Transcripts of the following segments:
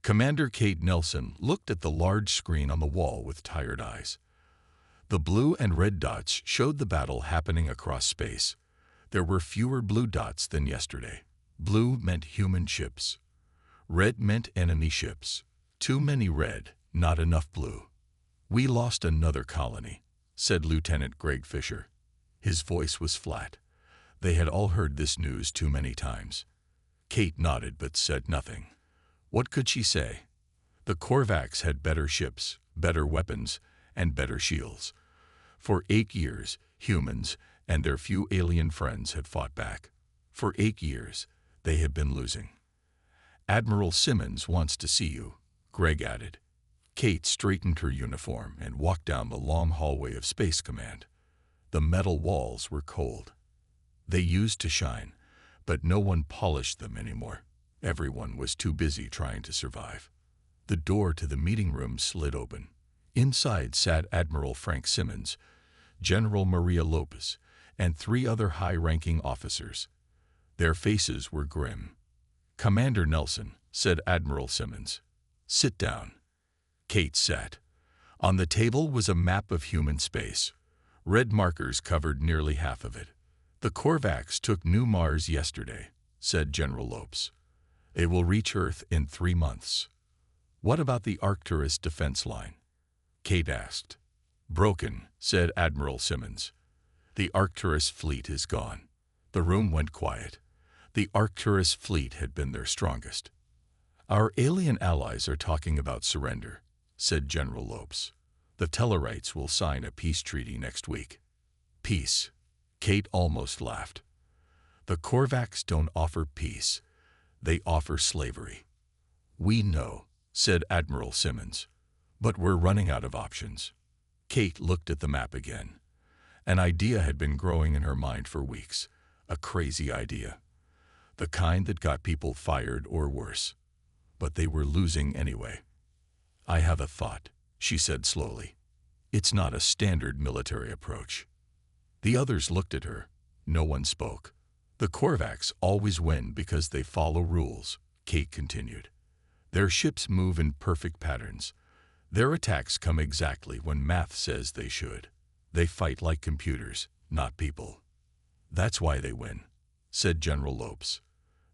Commander Kate Nelson looked at the large screen on the wall with tired eyes. The blue and red dots showed the battle happening across space. There were fewer blue dots than yesterday. Blue meant human ships. Red meant enemy ships. Too many red, not enough blue. "We lost another colony," said Lieutenant Greg Fisher. His voice was flat. They had all heard this news too many times. Kate nodded but said nothing. What could she say? The Korvax had better ships, better weapons, and better shields. For 8 years, humans and their few alien friends had fought back. For 8 years, they had been losing. "Admiral Simmons wants to see you," Greg added. Kate straightened her uniform and walked down the long hallway of Space Command. The metal walls were cold. They used to shine, but no one polished them anymore. Everyone was too busy trying to survive. The door to the meeting room slid open. Inside sat Admiral Frank Simmons, General Maria Lopez, and 3 other high-ranking officers. Their faces were grim. "Commander Nelson," said Admiral Simmons. "Sit down." Kate sat. On the table was a map of human space. Red markers covered nearly half of it. "The Korvax took New Mars yesterday," said General Lopez. "It will reach Earth in 3 months." "What about the Arcturus defense line?" Kate asked. "Broken," said Admiral Simmons. "The Arcturus fleet is gone." The room went quiet. The Arcturus fleet had been their strongest. "Our alien allies are talking about surrender," said General Lopez. "The Tellarites will sign a peace treaty next week." "Peace?" Kate almost laughed. "The Korvax don't offer peace. They offer slavery." "We know," said Admiral Simmons. "But we're running out of options." Kate looked at the map again. An idea had been growing in her mind for weeks. A crazy idea. The kind that got people fired or worse. But they were losing anyway. "I have a thought," she said slowly. "It's not a standard military approach." The others looked at her. No one spoke. "The Korvax always win because they follow rules," Kate continued. "Their ships move in perfect patterns. Their attacks come exactly when math says they should. They fight like computers, not people." "That's why they win," said General Lopez.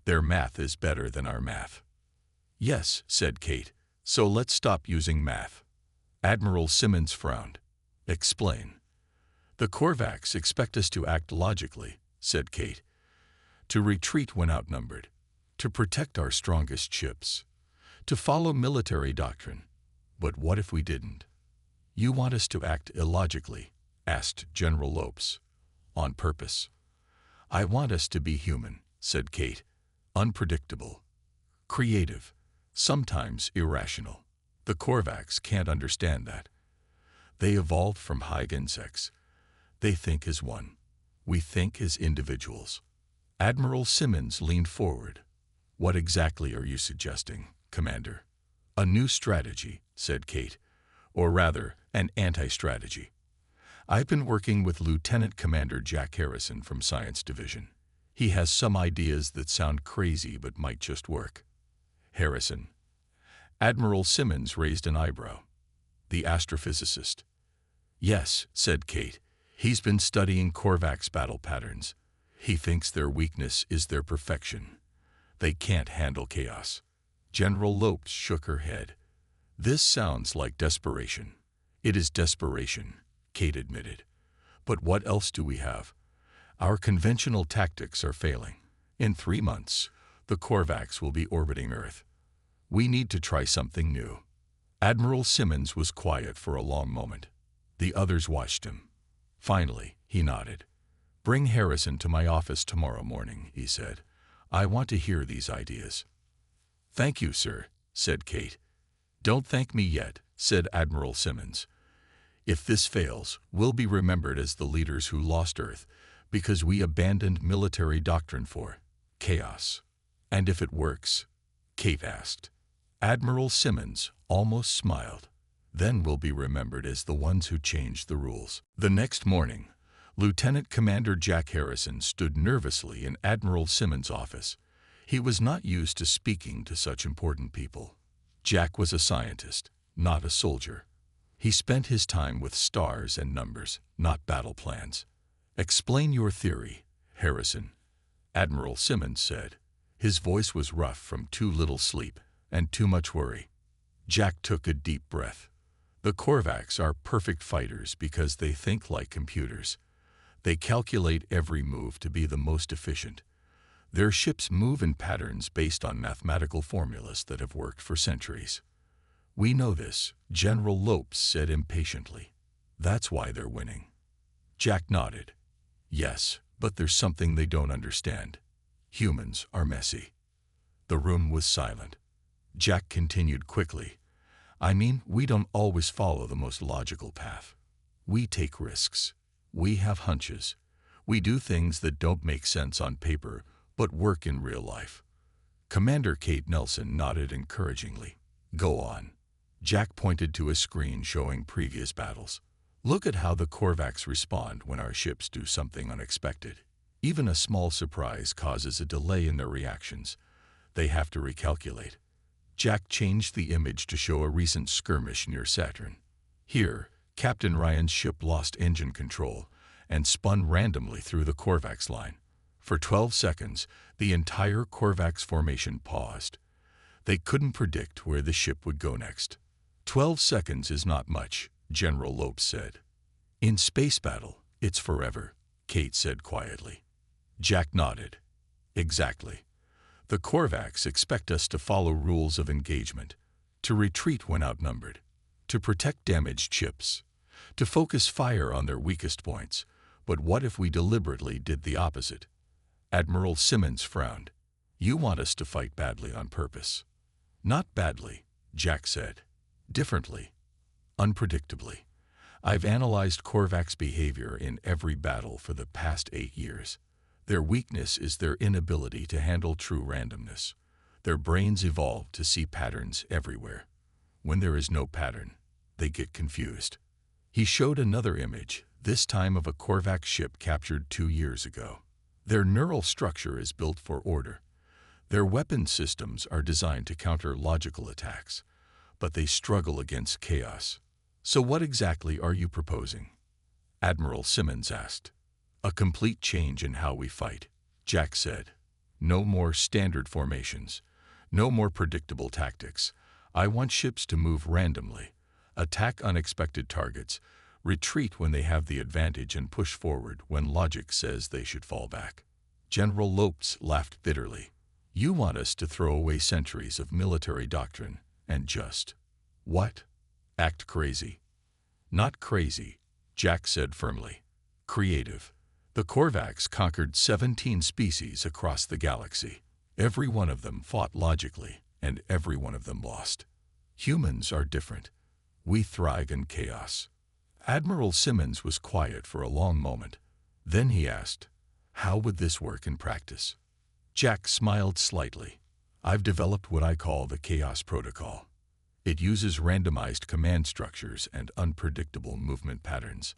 "Their math is better than our math." "Yes," said Kate, "so let's stop using math." Admiral Simmons frowned. "Explain." "The Korvax expect us to act logically," said Kate. "To retreat when outnumbered. To protect our strongest ships. To follow military doctrine. But what if we didn't?" "You want us to act illogically?" asked General Lopez. "On purpose." "I want us to be human," said Kate. "Unpredictable. Creative. Sometimes irrational. The Korvax can't understand that. They evolved from hive insects. They think as one. We think as individuals." Admiral Simmons leaned forward. "What exactly are you suggesting, Commander?" "A new strategy," said Kate. "Or rather, an anti-strategy. I've been working with Lieutenant Commander Jack Harrison from Science Division. He has some ideas that sound crazy but might just work." "Harrison?" Admiral Simmons raised an eyebrow. "The astrophysicist?" "Yes," said Kate. "He's been studying Korvax battle patterns. He thinks their weakness is their perfection. They can't handle chaos." General Lopez shook her head. "This sounds like desperation." "It is desperation," Kate admitted. "But what else do we have? Our conventional tactics are failing. In 3 months, the Korvax will be orbiting Earth. We need to try something new." Admiral Simmons was quiet for a long moment. The others watched him. Finally, he nodded. "Bring Harrison to my office tomorrow morning," he said. "I want to hear these ideas." "Thank you, sir," said Kate. "Don't thank me yet," said Admiral Simmons. "If this fails, we'll be remembered as the leaders who lost Earth because we abandoned military doctrine for chaos." "And if it works?" Kate asked. Admiral Simmons almost smiled. "Then we'll be remembered as the ones who changed the rules." The next morning, Lieutenant Commander Jack Harrison stood nervously in Admiral Simmons' office. He was not used to speaking to such important people. Jack was a scientist, not a soldier. He spent his time with stars and numbers, not battle plans. "Explain your theory, Harrison," Admiral Simmons said. His voice was rough from too little sleep and too much worry. Jack took a deep breath. The Korvax are perfect fighters because they think like computers. They calculate every move to be the most efficient. Their ships move in patterns based on mathematical formulas that have worked for centuries. "We know this," General Lopes said impatiently. "That's why they're winning." Jack nodded. "Yes, but there's something they don't understand. Humans are messy." The room was silent. Jack continued quickly. "I mean, we don't always follow the most logical path. We take risks. We have hunches. We do things that don't make sense on paper, but work in real life." Commander Kate Nelson nodded encouragingly. "Go on." Jack pointed to a screen showing previous battles. "Look at how the Korvax respond when our ships do something unexpected. Even a small surprise causes a delay in their reactions. They have to recalculate." Jack changed the image to show a recent skirmish near Saturn. Here, Captain Ryan's ship lost engine control and spun randomly through the Korvax line. For 12 seconds, the entire Korvax formation paused. They couldn't predict where the ship would go next. 12 seconds is not much, General Lopes said. "In space battle, it's forever," Kate said quietly. Jack nodded. "Exactly. The Korvax expect us to follow rules of engagement, to retreat when outnumbered, to protect damaged ships, to focus fire on their weakest points. But what if we deliberately did the opposite?" Admiral Simmons frowned. "You want us to fight badly on purpose." "Not badly," Jack said. "Differently. Unpredictably. I've analyzed Korvax behavior in every battle for the past 8 years. Their weakness is their inability to handle true randomness. Their brains evolved to see patterns everywhere. When there is no pattern, they get confused." He showed another image, this time of a Korvax ship captured 2 years ago. Their neural structure is built for order. Their weapon systems are designed to counter logical attacks, but they struggle against chaos. "So what exactly are you proposing?" Admiral Simmons asked. "A complete change in how we fight," Jack said. "No more standard formations. No more predictable tactics. I want ships to move randomly, attack unexpected targets, retreat when they have the advantage, and push forward when logic says they should fall back." General Lopes laughed bitterly. "You want us to throw away centuries of military doctrine and just, what? Act crazy?" "Not crazy," Jack said firmly. "Creative. The Korvax conquered 17 species across the galaxy. Every one of them fought logically, and every one of them lost. Humans are different. We thrive in chaos." Admiral Simmons was quiet for a long moment. Then he asked, "How would this work in practice?" Jack smiled slightly. "I've developed what I call the Chaos Protocol. It uses randomized command structures and unpredictable movement patterns.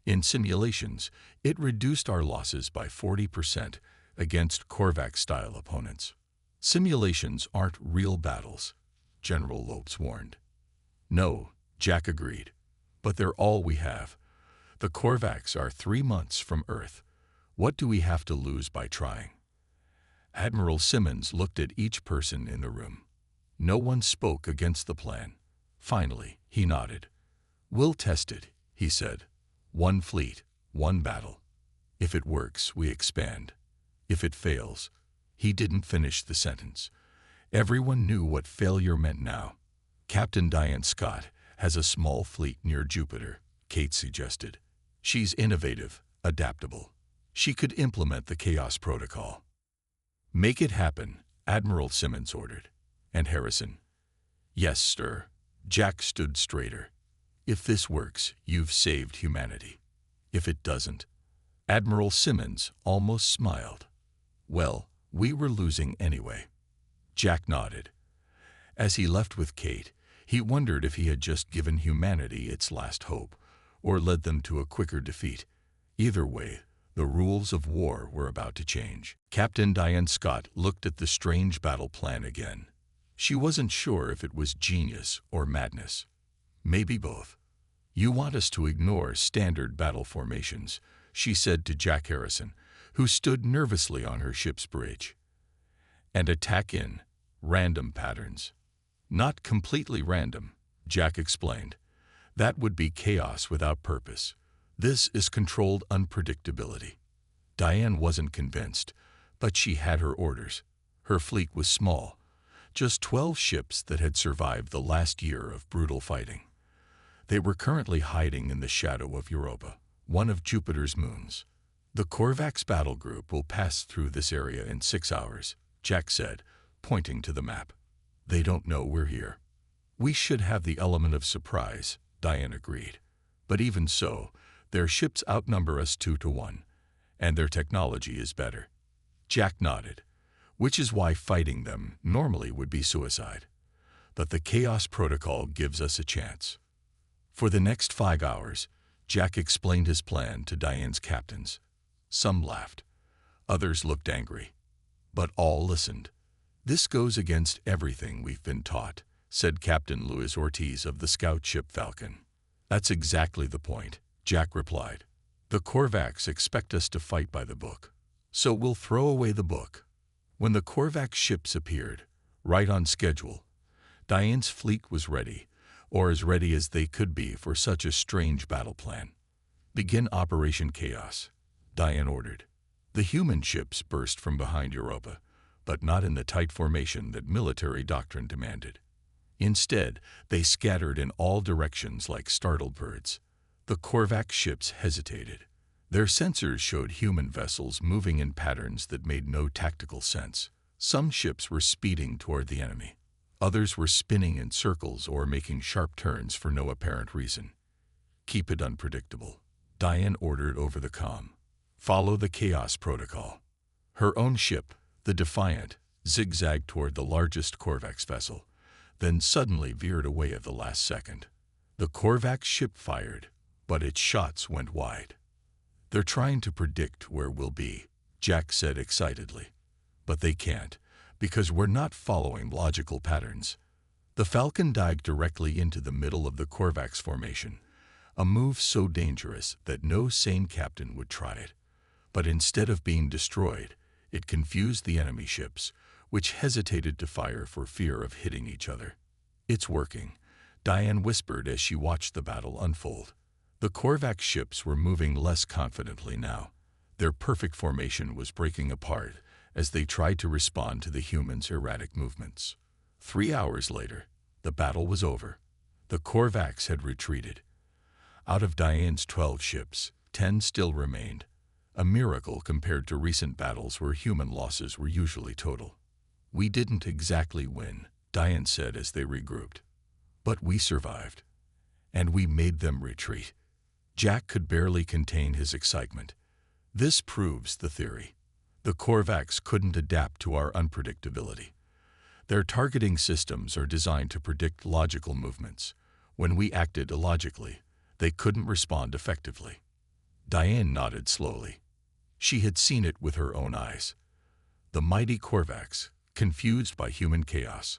In simulations, it reduced our losses by 40% against Korvax-style opponents." "Simulations aren't real battles," General Lopes warned. "No," Jack agreed, "but they're all we have. The Korvax are 3 months from Earth. What do we have to lose by trying?" Admiral Simmons looked at each person in the room. No one spoke against the plan. Finally, he nodded. "We'll test it," he said. "One fleet, one battle. If it works, we expand. If it fails—" He didn't finish the sentence. Everyone knew what failure meant now. "Captain Diane Scott has a small fleet near Jupiter," Kate suggested. "She's innovative, adaptable. She could implement the Chaos Protocol." "Make it happen," Admiral Simmons ordered. "And Harrison?" "Yes, sir." Jack stood straighter. "If this works, you've saved humanity. If it doesn't—" Admiral Simmons almost smiled. "Well, we were losing anyway." Jack nodded. As he left with Kate, he wondered if he had just given humanity its last hope, or led them to a quicker defeat. Either way, the rules of war were about to change. Captain Diane Scott looked at the strange battle plan again. She wasn't sure if it was genius or madness. Maybe both. "You want us to ignore standard battle formations," she said to Jack Harrison, who stood nervously on her ship's bridge, "and attack in random patterns." "Not completely random," Jack explained. "That would be chaos without purpose. This is controlled unpredictability." Diane wasn't convinced, but she had her orders. Her fleet was small, just 12 ships that had survived the last year of brutal fighting. They were currently hiding in the shadow of Europa, one of Jupiter's moons. "The Korvax battle group will pass through this area in 6 hours, Jack said, pointing to the map. "They don't know we're here." "We should have the element of surprise," Diane agreed. "But even so, their ships outnumber us 2 to 1, and their technology is better." Jack nodded. "Which is why fighting them normally would be suicide. But the Chaos Protocol gives us a chance." For the next 5 hours, Jack explained his plan to Diane's captains. Some laughed. Others looked angry. But all listened. "This goes against everything we've been taught," said Captain Luis Ortiz of the scout ship Falcon. "That's exactly the point," Jack replied. "The Korvax expect us to fight by the book. So we'll throw away the book." When the Korvax ships appeared, right on schedule, Diane's fleet was ready, or as ready as they could be for such a strange battle plan. "Begin Operation Chaos," Diane ordered. The human ships burst from behind Europa, but not in the tight formation that military doctrine demanded. Instead, they scattered in all directions like startled birds. The Korvax ships hesitated. Their sensors showed human vessels moving in patterns that made no tactical sense. Some ships were speeding toward the enemy. Others were spinning in circles or making sharp turns for no apparent reason. "Keep it unpredictable," Diane ordered over the comm. "Follow the Chaos Protocol." Her own ship, the Defiant, zigzagged toward the largest Korvax vessel, then suddenly veered away at the last second. The Korvax ship fired, but its shots went wide. "They're trying to predict where we'll be," Jack said excitedly. "But they can't, because we're not following logical patterns." The Falcon dived directly into the middle of the Korvax formation, a move so dangerous that no sane captain would try it. But instead of being destroyed, it confused the enemy ships, which hesitated to fire for fear of hitting each other. "It's working," Diane whispered as she watched the battle unfold. The Korvax ships were moving less confidently now. Their perfect formation was breaking apart as they tried to respond to the humans' erratic movements. 3 hours later, the battle was over. The Korvax had retreated. Out of Diane's 12 ships, 10 still remained, a miracle compared to recent battles where human losses were usually total. "We didn't exactly win," Diane said as they regrouped. "But we survived. And we made them retreat." Jack could barely contain his excitement. "This proves the theory. The Korvax couldn't adapt to our unpredictability. Their targeting systems are designed to predict logical movements. When we acted illogically, they couldn't respond effectively." Diane nodded slowly. She had seen it with her own eyes. The mighty Korvax, confused by human chaos.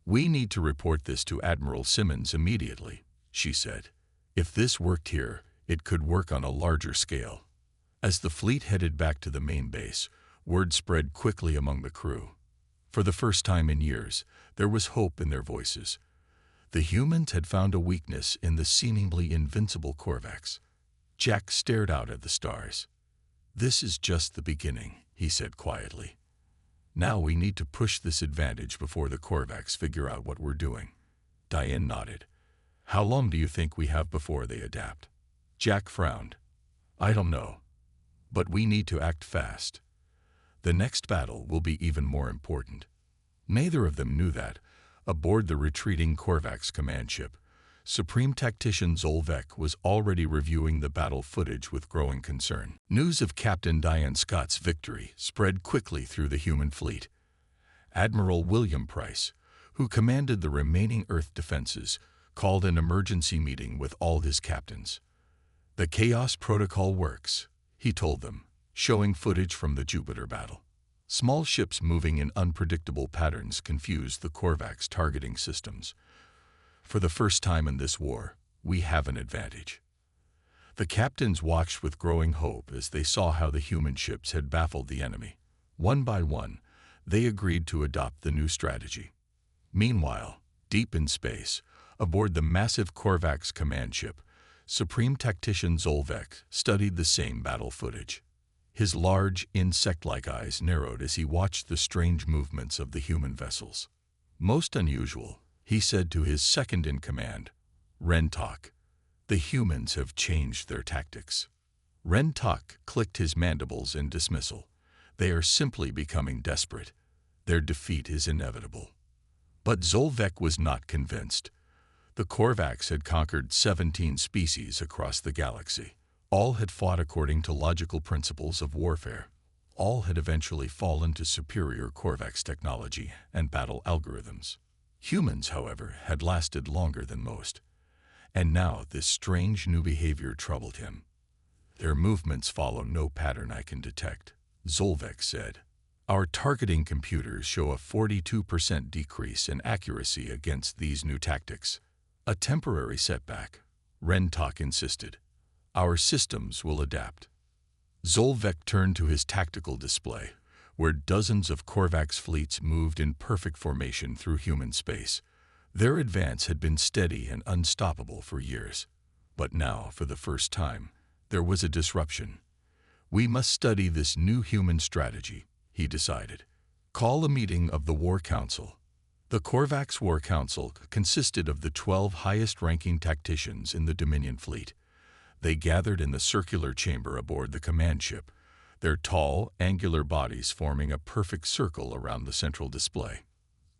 "We need to report this to Admiral Simmons immediately," she said. "If this worked here, it could work on a larger scale." As the fleet headed back to the main base, word spread quickly among the crew. For the first time in years, there was hope in their voices. The humans had found a weakness in the seemingly invincible Korvax. Jack stared out at the stars. "This is just the beginning," he said quietly. "Now we need to push this advantage before the Korvax figure out what we're doing." Diane nodded. "How long do you think we have before they adapt?" Jack frowned. "I don't know. But we need to act fast. The next battle will be even more important." Neither of them knew that, aboard the retreating Korvax command ship, Supreme Tactician Zolvek was already reviewing the battle footage with growing concern. News of Captain Diane Scott's victory spread quickly through the human fleet. Admiral William Price, who commanded the remaining Earth defenses, called an emergency meeting with all his captains. "The Chaos Protocol works," he told them, showing footage from the Jupiter battle. Small ships moving in unpredictable patterns confused the Korvax targeting systems. For the first time in this war, we have an advantage. The captains watched with growing hope as they saw how the human ships had baffled the enemy. One by one, they agreed to adopt the new strategy. Meanwhile, deep in space, aboard the massive Korvax command ship, Supreme Tactician Zolvek studied the same battle footage. His large, insect-like eyes narrowed as he watched the strange movements of the human vessels. Most unusual, he said to his second-in-command, Rentok. The humans have changed their tactics. Rentok clicked his mandibles in dismissal. They are simply becoming desperate. Their defeat is inevitable. But Zolvek was not convinced. The Korvax had conquered 17 species across the galaxy. All had fought according to logical principles of warfare. All had eventually fallen to superior Korvax technology and battle algorithms. Humans, however, had lasted longer than most. And now this strange new behavior troubled him. Their movements follow no pattern I can detect, Zolvek said. Our targeting computers show a 42% decrease in accuracy against these new tactics. A temporary setback, Rentok insisted. Our systems will adapt. Zolvek turned to his tactical display, where dozens of Korvax fleets moved in perfect formation through human space. Their advance had been steady and unstoppable for years. But now, for the first time, there was a disruption. We must study this new human strategy, he decided. Call a meeting of the War Council. The Korvax War Council consisted of the 12 highest-ranking tacticians in the Dominion fleet. They gathered in the circular chamber aboard the command ship, their tall, angular bodies forming a perfect circle around the central display.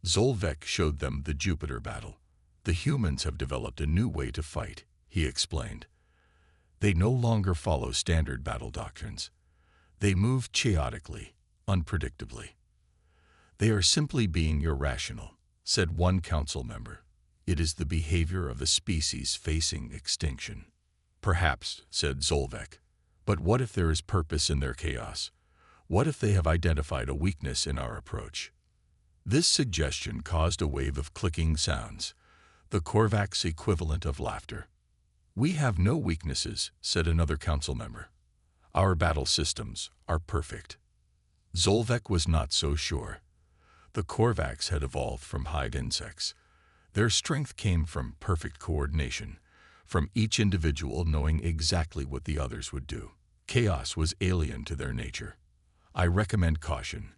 Zolvek showed them the Jupiter battle. The humans have developed a new way to fight, he explained. They no longer follow standard battle doctrines. They move chaotically, unpredictably. They are simply being irrational, said one council member. It is the behavior of a species facing extinction. Perhaps, said Zolvek. But what if there is purpose in their chaos? What if they have identified a weakness in our approach? This suggestion caused a wave of clicking sounds, the Korvax equivalent of laughter. We have no weaknesses, said another council member. Our battle systems are perfect. Zolvek was not so sure. The Korvax had evolved from hide insects. Their strength came from perfect coordination, from each individual knowing exactly what the others would do. Chaos was alien to their nature. I recommend caution,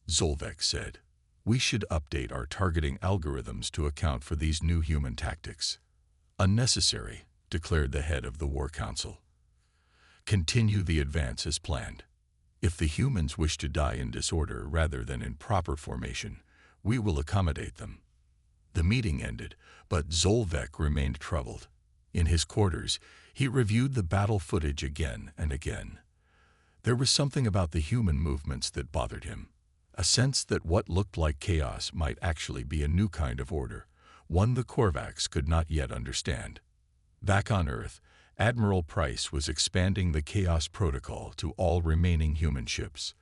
Zolvek said. We should update our targeting algorithms to account for these new human tactics. Unnecessary, declared the head of the War Council. Continue the advance as planned. If the humans wish to die in disorder rather than in proper formation, we will accommodate them. The meeting ended, but Zolvek remained troubled. In his quarters, he reviewed the battle footage again and again. There was something about the human movements that bothered him, a sense that what looked like chaos might actually be a new kind of order, one the Korvax could not yet understand. Back on Earth, Admiral Price was expanding the Chaos Protocol to all remaining human ships.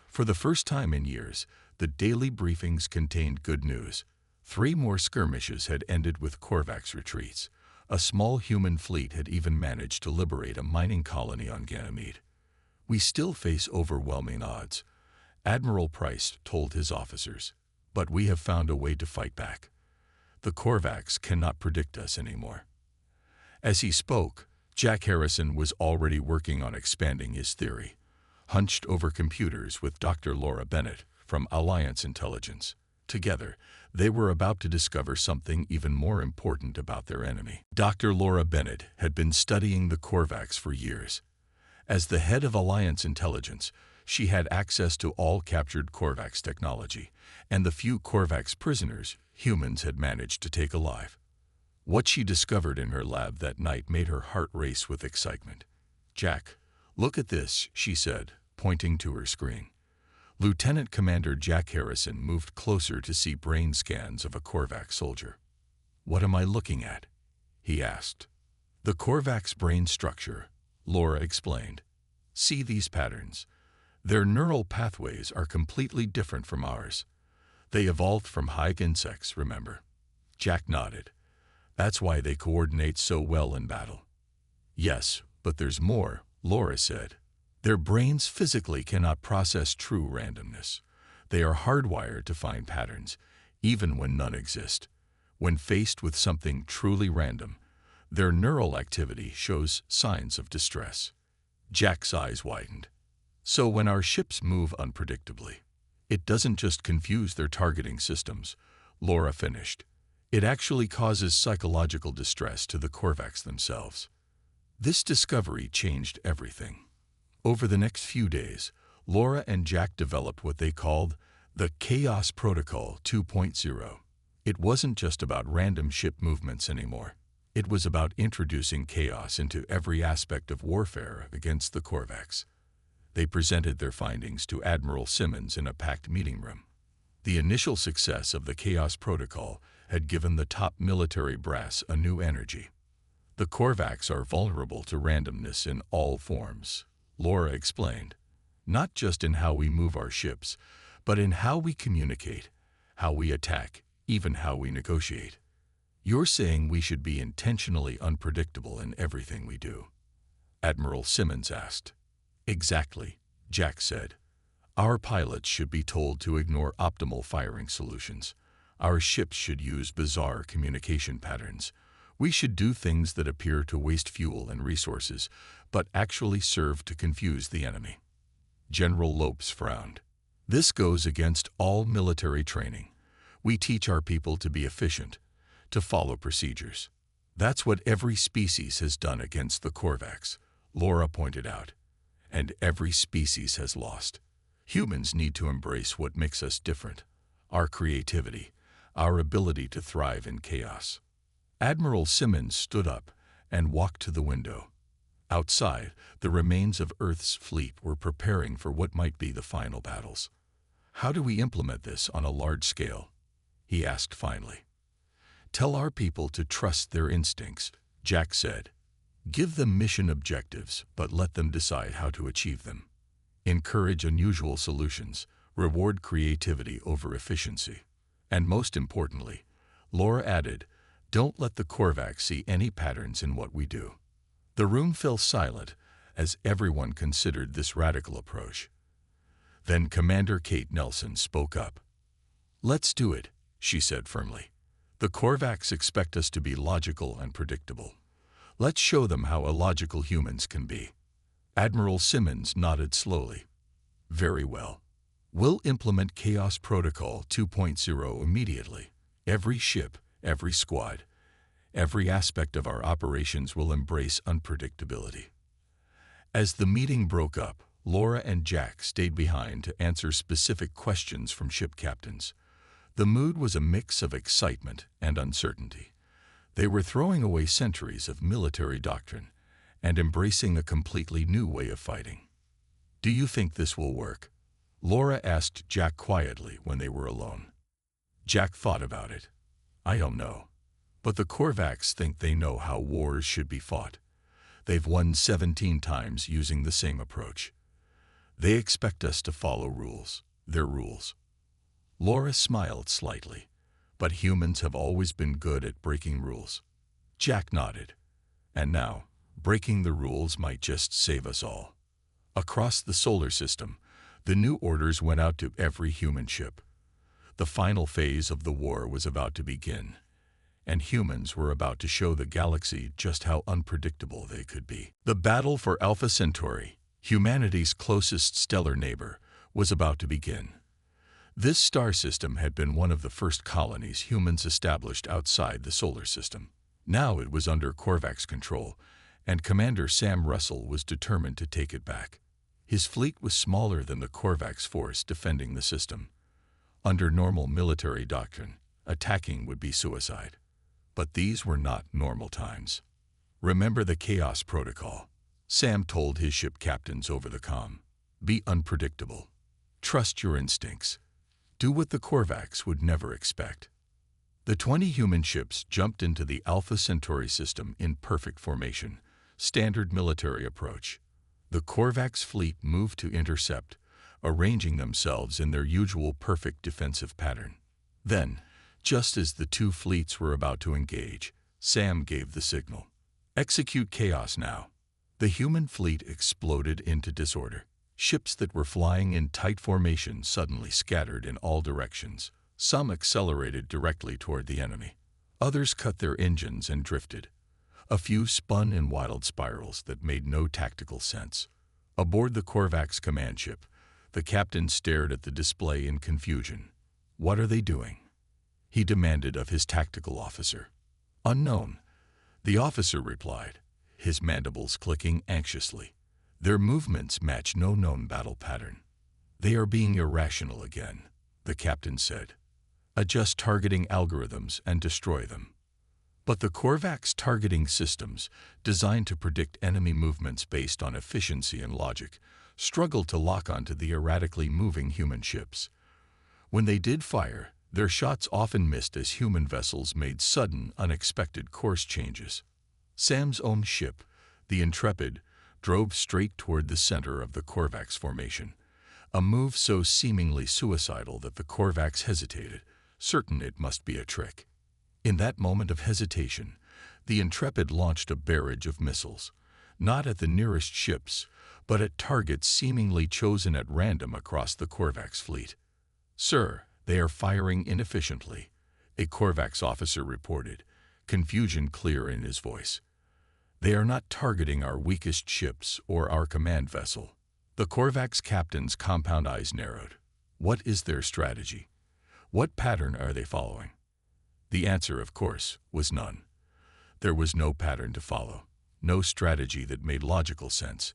For the first time in years, the daily briefings contained good news. 3 more skirmishes had ended with Korvax retreats. A small human fleet had even managed to liberate a mining colony on Ganymede. We still face overwhelming odds, Admiral Price told his officers, but we have found a way to fight back. The Korvax cannot predict us anymore. As he spoke, Jack Harrison was already working on expanding his theory, hunched over computers with Dr. Laura Bennett from Alliance Intelligence. Together, they were about to discover something even more important about their enemy. Dr. Laura Bennett had been studying the Korvax for years. As the head of Alliance Intelligence, she had access to all captured Korvax technology, and the few Korvax prisoners humans had managed to take alive. What she discovered in her lab that night made her heart race with excitement. "Jack, look at this," she said, pointing to her screen. Lieutenant Commander Jack Harrison moved closer to see brain scans of a Korvax soldier. "What am I looking at?" he asked. "The Korvax brain structure," Laura explained. "See these patterns? Their neural pathways are completely different from ours. They evolved from hive insects, remember? Jack nodded. That's why they coordinate so well in battle. Yes, but there's more, Laura said. Their brains physically cannot process true randomness. They are hardwired to find patterns, even when none exist. When faced with something truly random, their neural activity shows signs of distress. Jack's eyes widened. So when our ships move unpredictably, it doesn't just confuse their targeting systems, Laura finished. It actually causes psychological distress to the Korvax themselves. This discovery changed everything. Over the next few days, Laura and Jack developed what they called the Chaos Protocol 2.0. It wasn't just about random ship movements anymore. It was about introducing chaos into every aspect of warfare against the Korvax. They presented their findings to Admiral Simmons in a packed meeting room. The initial success of the Chaos Protocol had given the top military brass a new energy. The Korvax are vulnerable to randomness in all forms, Laura explained. Not just in how we move our ships, but in how we communicate, how we attack, even how we negotiate. You're saying we should be intentionally unpredictable in everything we do? Admiral Simmons asked. Exactly, Jack said. Our pilots should be told to ignore optimal firing solutions. Our ships should use bizarre communication patterns. We should do things that appear to waste fuel and resources, but actually serve to confuse the enemy. General Lopes frowned. This goes against all military training. We teach our people to be efficient, to follow procedures. That's what every species has done against the Korvax, Laura pointed out. And every species has lost. Humans need to embrace what makes us different, our creativity, our ability to thrive in chaos. Admiral Simmons stood up and walked to the window. Outside, the remains of Earth's fleet were preparing for what might be the final battles. How do we implement this on a large scale? He asked finally. Tell our people to trust their instincts, Jack said. Give them mission objectives, but let them decide how to achieve them. Encourage unusual solutions, reward creativity over efficiency. And most importantly, Laura added, don't let the Korvax see any patterns in what we do. The room fell silent as everyone considered this radical approach. Then Commander Kate Nelson spoke up. Let's do it, she said firmly. The Korvax expect us to be logical and predictable. Let's show them how illogical humans can be. Admiral Simmons nodded slowly. Very well. We'll implement Chaos Protocol 2.0 immediately. Every ship, every squad, every aspect of our operations will embrace unpredictability. As the meeting broke up, Laura and Jack stayed behind to answer specific questions from ship captains. The mood was a mix of excitement and uncertainty. They were throwing away centuries of military doctrine and embracing a completely new way of fighting. Do you think this will work? Laura asked Jack quietly when they were alone. Jack thought about it. I don't know. But the Korvax think they know how wars should be fought. They've won 17 times using the same approach. They expect us to follow rules, their rules. Laura smiled slightly. But humans have always been good at breaking rules. Jack nodded. And now, breaking the rules might just save us all. Across the solar system, the new orders went out to every human ship. The final phase of the war was about to begin, and humans were about to show the galaxy just how unpredictable they could be. The battle for Alpha Centauri, humanity's closest stellar neighbor, was about to begin. This star system had been one of the first colonies humans established outside the solar system. Now it was under Korvax control, and Commander Sam Russell was determined to take it back. His fleet was smaller than the Korvax force defending the system. Under normal military doctrine, attacking would be suicide. But these were not normal times. Remember the Chaos Protocol. Sam told his ship captains over the comm. Be unpredictable. Trust your instincts. Do what the Korvax would never expect. The 20 human ships jumped into the Alpha Centauri system in perfect formation, standard military approach. The Korvax fleet moved to intercept, arranging themselves in their usual perfect defensive pattern. Then, just as the two fleets were about to engage, Sam gave the signal. Execute chaos now. The human fleet exploded into disorder. Ships that were flying in tight formation suddenly scattered in all directions. Some accelerated directly toward the enemy. Others cut their engines and drifted. A few spun in wild spirals that made no tactical sense. Aboard the Korvax command ship, the captain stared at the display in confusion. What are they doing? He demanded of his tactical officer. Unknown, the officer replied, his mandibles clicking anxiously. Their movements match no known battle pattern. They are being irrational again, the captain said. Adjust targeting algorithms and destroy them. But the Korvax targeting systems, designed to predict enemy movements based on efficiency and logic, struggled to lock onto the erratically moving human ships. When they did fire, their shots often missed as human vessels made sudden, unexpected course changes. Sam's own ship, the Intrepid, drove straight toward the center of the Korvax formation, a move so seemingly suicidal that the Korvax hesitated, certain it must be a trick. In that moment of hesitation, the Intrepid launched a barrage of missiles, not at the nearest ships, but at targets seemingly chosen at random across the Korvax fleet. Sir, they are firing inefficiently, a Korvax officer reported, confusion clear in his voice. They are not targeting our weakest ships or our command vessel. The Korvax captain's compound eyes narrowed. What is their strategy? What pattern are they following? The answer, of course, was none. There was no pattern to follow, no strategy that made logical sense.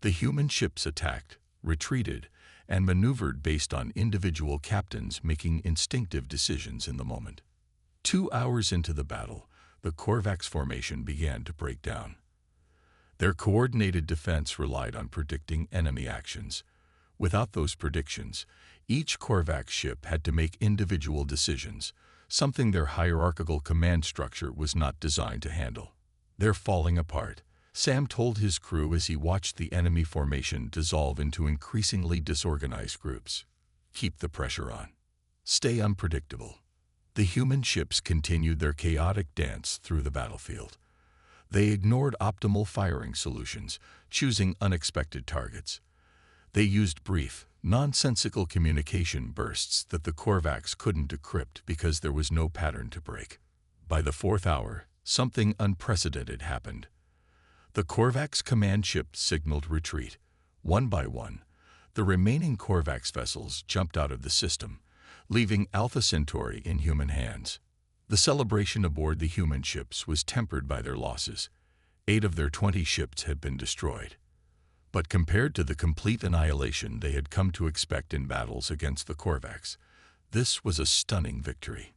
The human ships attacked, retreated, and maneuvered based on individual captains making instinctive decisions in the moment. 2 hours into the battle, the Korvax formation began to break down. Their coordinated defense relied on predicting enemy actions. Without those predictions, each Korvax ship had to make individual decisions, something their hierarchical command structure was not designed to handle. They're falling apart, Sam told his crew as he watched the enemy formation dissolve into increasingly disorganized groups. Keep the pressure on. Stay unpredictable. The human ships continued their chaotic dance through the battlefield. They ignored optimal firing solutions, choosing unexpected targets. They used brief, nonsensical communication bursts that the Korvax couldn't decrypt because there was no pattern to break. By the 4th hour, something unprecedented happened. The Korvax command ship signaled retreat. One by one, the remaining Korvax vessels jumped out of the system, leaving Alpha Centauri in human hands. The celebration aboard the human ships was tempered by their losses. 8 of their 20 ships had been destroyed. But compared to the complete annihilation they had come to expect in battles against the Korvax, this was a stunning victory.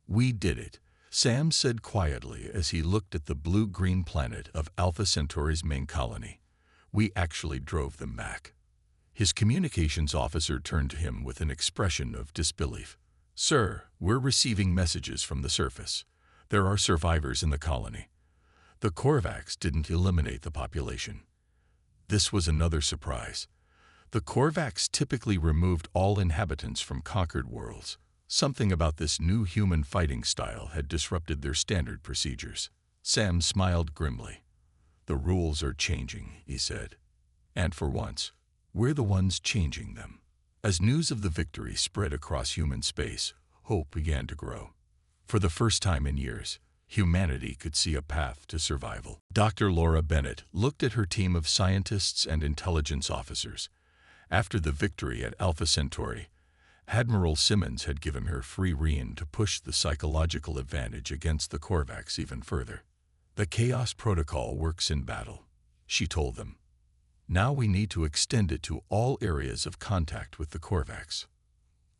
We did it, Sam said quietly as he looked at the blue-green planet of Alpha Centauri's main colony. We actually drove them back. His communications officer turned to him with an expression of disbelief. Sir, we're receiving messages from the surface. There are survivors in the colony. The Korvax didn't eliminate the population. This was another surprise. The Korvax typically removed all inhabitants from conquered worlds. Something about this new human fighting style had disrupted their standard procedures. Sam smiled grimly. The rules are changing, he said. And for once, we're the ones changing them. As news of the victory spread across human space, hope began to grow. For the first time in years, humanity could see a path to survival. Dr. Laura Bennett looked at her team of scientists and intelligence officers. After the victory at Alpha Centauri, Admiral Simmons had given her free rein to push the psychological advantage against the Korvax even further. The Chaos Protocol works in battle, she told them. Now we need to extend it to all areas of contact with the Korvax.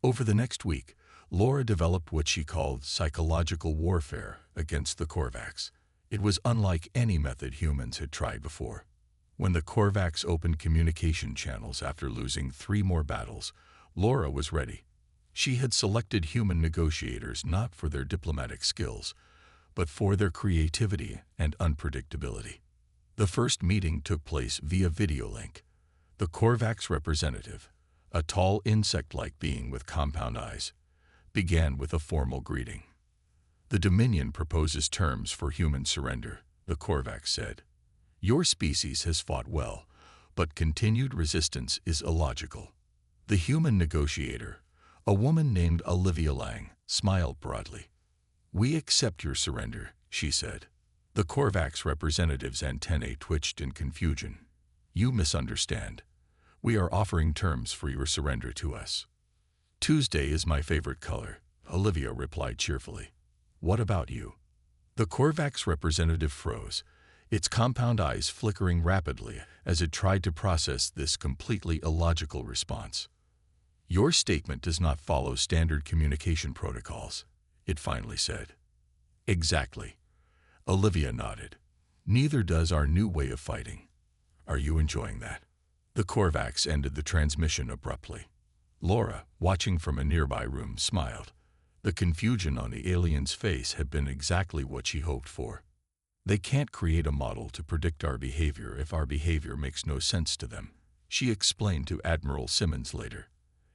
Over the next week, Laura developed what she called psychological warfare against the Korvax. It was unlike any method humans had tried before. When the Korvax opened communication channels after losing 3 more battles, Laura was ready. She had selected human negotiators not for their diplomatic skills, but for their creativity and unpredictability. The first meeting took place via video link. The Korvax representative, a tall insect-like being with compound eyes, began with a formal greeting. "The Dominion proposes terms for human surrender," the Korvax said. "Your species has fought well, but continued resistance is illogical." The human negotiator, a woman named Olivia Lang, smiled broadly. "We accept your surrender," she said. The Korvax representative's antennae twitched in confusion. "You misunderstand. We are offering terms for your surrender to us." "Tuesday is my favorite color," Olivia replied cheerfully. "What about you?" The Korvax representative froze, its compound eyes flickering rapidly as it tried to process this completely illogical response. "Your statement does not follow standard communication protocols," it finally said. "Exactly." Olivia nodded. "Neither does our new way of fighting. Are you enjoying that?" The Korvax ended the transmission abruptly. Laura, watching from a nearby room, smiled. The confusion on the alien's face had been exactly what she hoped for. "They can't create a model to predict our behavior if our behavior makes no sense to them," she explained to Admiral Simmons later.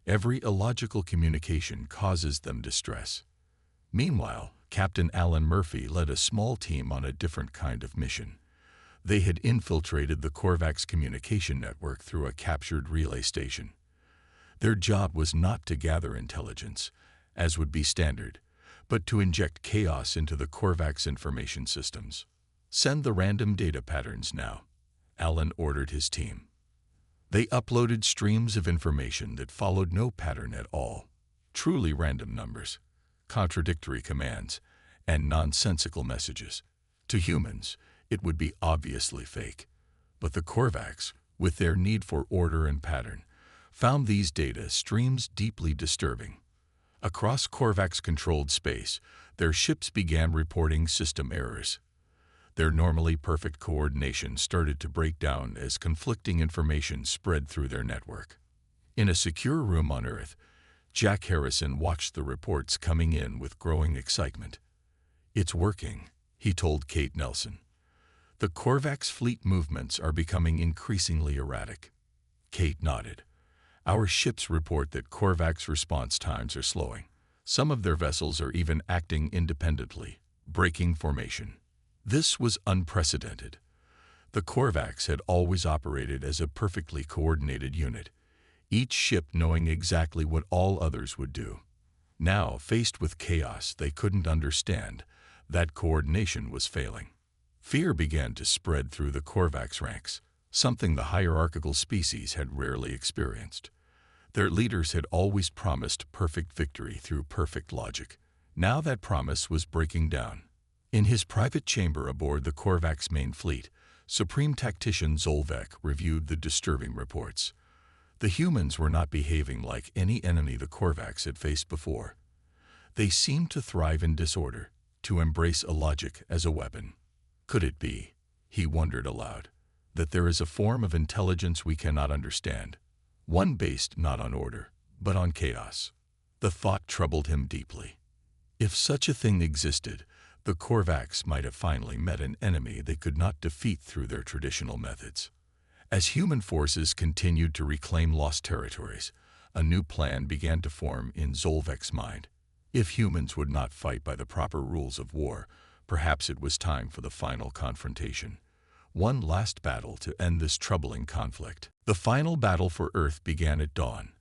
"Every illogical communication causes them distress." Meanwhile, Captain Alan Murphy led a small team on a different kind of mission. They had infiltrated the Korvax communication network through a captured relay station. Their job was not to gather intelligence, as would be standard, but to inject chaos into the Korvax information systems. "Send the random data patterns now," Alan ordered his team. They uploaded streams of information that followed no pattern at all. Truly random numbers, contradictory commands, and nonsensical messages. To humans, it would be obviously fake. But the Korvax, with their need for order and pattern, found these data streams deeply disturbing. Across Korvax-controlled space, their ships began reporting system errors. Their normally perfect coordination started to break down as conflicting information spread through their network. In a secure room on Earth, Jack Harrison watched the reports coming in with growing excitement. "It's working," he told Kate Nelson. "The Korvax fleet movements are becoming increasingly erratic." Kate nodded. "Our ships report that Korvax response times are slowing. Some of their vessels are even acting independently, breaking formation." This was unprecedented. The Korvax had always operated as a perfectly coordinated unit, each ship knowing exactly what all others would do. Now, faced with chaos they couldn't understand, that coordination was failing. Fear began to spread through the Korvax ranks, something the hierarchical species had rarely experienced. Their leaders had always promised perfect victory through perfect logic. Now that promise was breaking down. In his private chamber aboard the Korvax main fleet, Supreme Tactician Zolvek reviewed the disturbing reports. The humans were not behaving like any enemy the Korvax had faced before. They seemed to thrive in disorder, to embrace illogic as a weapon. Could it be, he wondered aloud, that there is a form of intelligence we cannot understand, one based not on order, but on chaos? The thought troubled him deeply. If such a thing existed, the Korvax might have finally met an enemy they could not defeat through their traditional methods. As human forces continued to reclaim lost territories, a new plan began to form in Zolvek's mind. If humans would not fight by the proper rules of war, perhaps it was time for the final confrontation. One last battle to end this troubling conflict. The final battle for Earth began at dawn.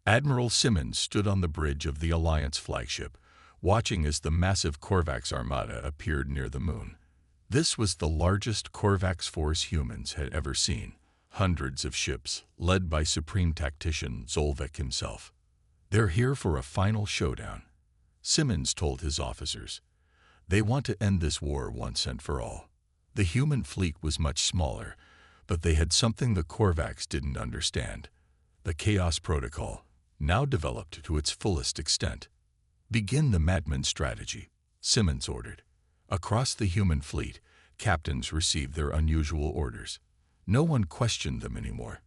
Admiral Simmons stood on the bridge of the Alliance flagship, watching as the massive Korvax armada appeared near the moon. This was the largest Korvax force humans had ever seen. Hundreds of ships, led by Supreme Tactician Zolvek himself. "They're here for a final showdown," Simmons told his officers. "They want to end this war once and for all." The human fleet was much smaller, but they had something the Korvax didn't understand: the Chaos Protocol, now developed to its fullest extent. "Begin the madman strategy," Simmons ordered. Across the human fleet, captains received their unusual orders. No one questioned them anymore.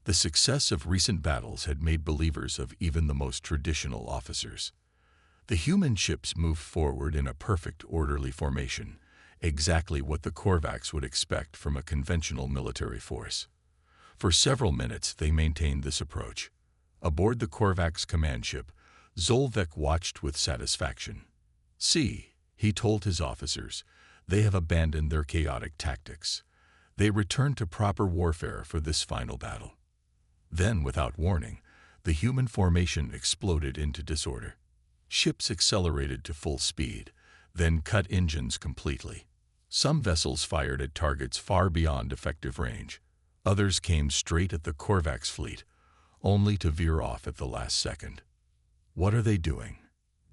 The success of recent battles had made believers of even the most traditional officers. The human ships moved forward in a perfect orderly formation, exactly what the Korvax would expect from a conventional military force. For several minutes they maintained this approach. Aboard the Korvax command ship, Zolvek watched with satisfaction. "See," he told his officers, "they have abandoned their chaotic tactics. They returned to proper warfare for this final battle." Then, without warning, the human formation exploded into disorder. Ships accelerated to full speed, then cut engines completely. Some vessels fired at targets far beyond effective range. Others came straight at the Korvax fleet, only to veer off at the last second. "What are they doing?"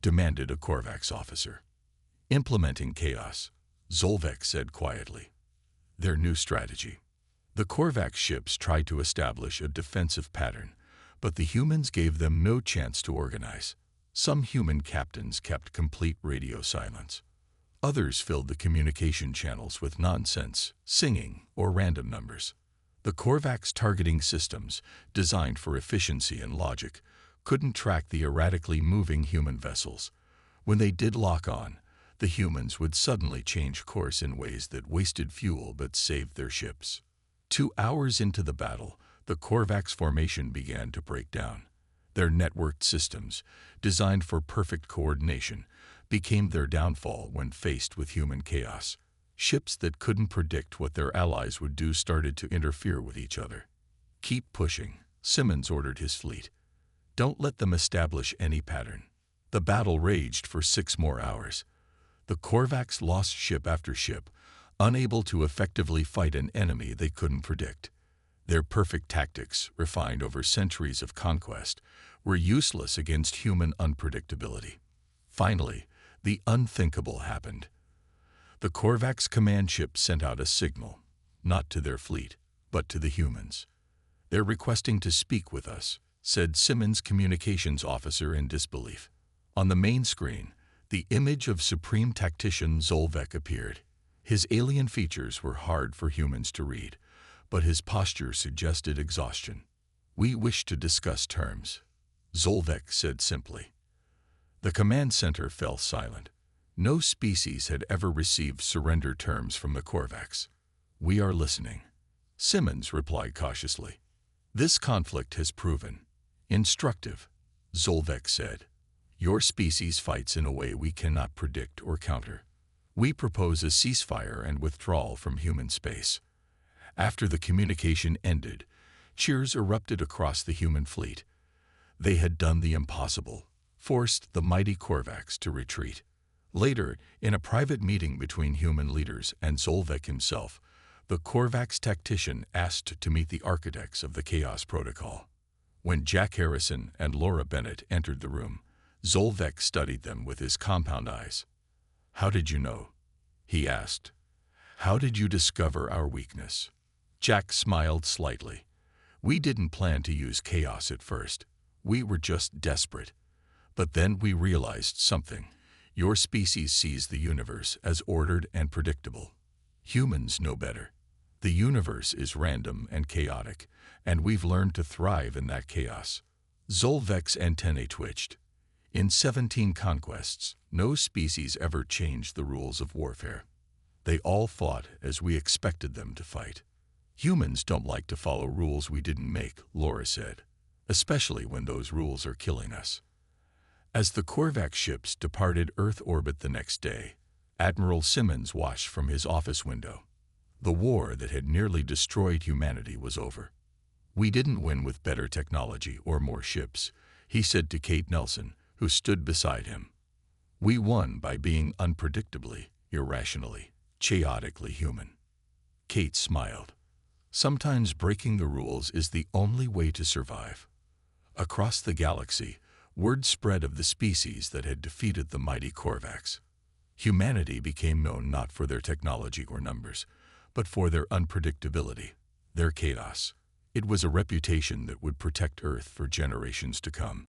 demanded a Korvax officer. "Implementing chaos," Zolvek said quietly. "Their new strategy." The Korvax ships tried to establish a defensive pattern, but the humans gave them no chance to organize. Some human captains kept complete radio silence. Others filled the communication channels with nonsense, singing, or random numbers. The Korvax targeting systems, designed for efficiency and logic, couldn't track the erratically moving human vessels. When they did lock on, the humans would suddenly change course in ways that wasted fuel but saved their ships. 2 hours into the battle, the Korvax formation began to break down. Their networked systems, designed for perfect coordination, became their downfall when faced with human chaos. Ships that couldn't predict what their allies would do started to interfere with each other. "Keep pushing," Simmons ordered his fleet. "Don't let them establish any pattern." The battle raged for 6 more hours. The Korvax lost ship after ship, unable to effectively fight an enemy they couldn't predict. Their perfect tactics, refined over centuries of conquest, were useless against human unpredictability. Finally, the unthinkable happened. The Korvax command ship sent out a signal, not to their fleet, but to the humans. "They're requesting to speak with us," said Simmons' communications officer in disbelief. On the main screen, the image of Supreme Tactician Zolvek appeared. His alien features were hard for humans to read, but his posture suggested exhaustion. "We wish to discuss terms," Zolvek said simply. The command center fell silent. No species had ever received surrender terms from the Korvax. "We are listening," Simmons replied cautiously. "This conflict has proven instructive," Zolvek said. "Your species fights in a way we cannot predict or counter. We propose a ceasefire and withdrawal from human space." After the communication ended, cheers erupted across the human fleet. They had done the impossible, forced the mighty Korvax to retreat. Later, in a private meeting between human leaders and Zolvek himself, the Korvax tactician asked to meet the architects of the Chaos Protocol. When Jack Harrison and Laura Bennett entered the room, Zolvek studied them with his compound eyes. "How did you know?" he asked. "How did you discover our weakness?" Jack smiled slightly. "We didn't plan to use chaos at first. We were just desperate. But then we realized something. Your species sees the universe as ordered and predictable. Humans know better. The universe is random and chaotic, and we've learned to thrive in that chaos." Zolvek's antennae twitched. In 17 conquests, no species ever changed the rules of warfare. They all fought as we expected them to fight. "Humans don't like to follow rules we didn't make," Laura said, "especially when those rules are killing us." As the Korvax ships departed Earth orbit the next day, Admiral Simmons watched from his office window. The war that had nearly destroyed humanity was over. "We didn't win with better technology or more ships," he said to Kate Nelson, who stood beside him. "We won by being unpredictably, irrationally, chaotically human." Kate smiled. "Sometimes breaking the rules is the only way to survive." Across the galaxy, word spread of the species that had defeated the mighty Korvax. Humanity became known not for their technology or numbers, but for their unpredictability, their chaos. It was a reputation that would protect Earth for generations to come.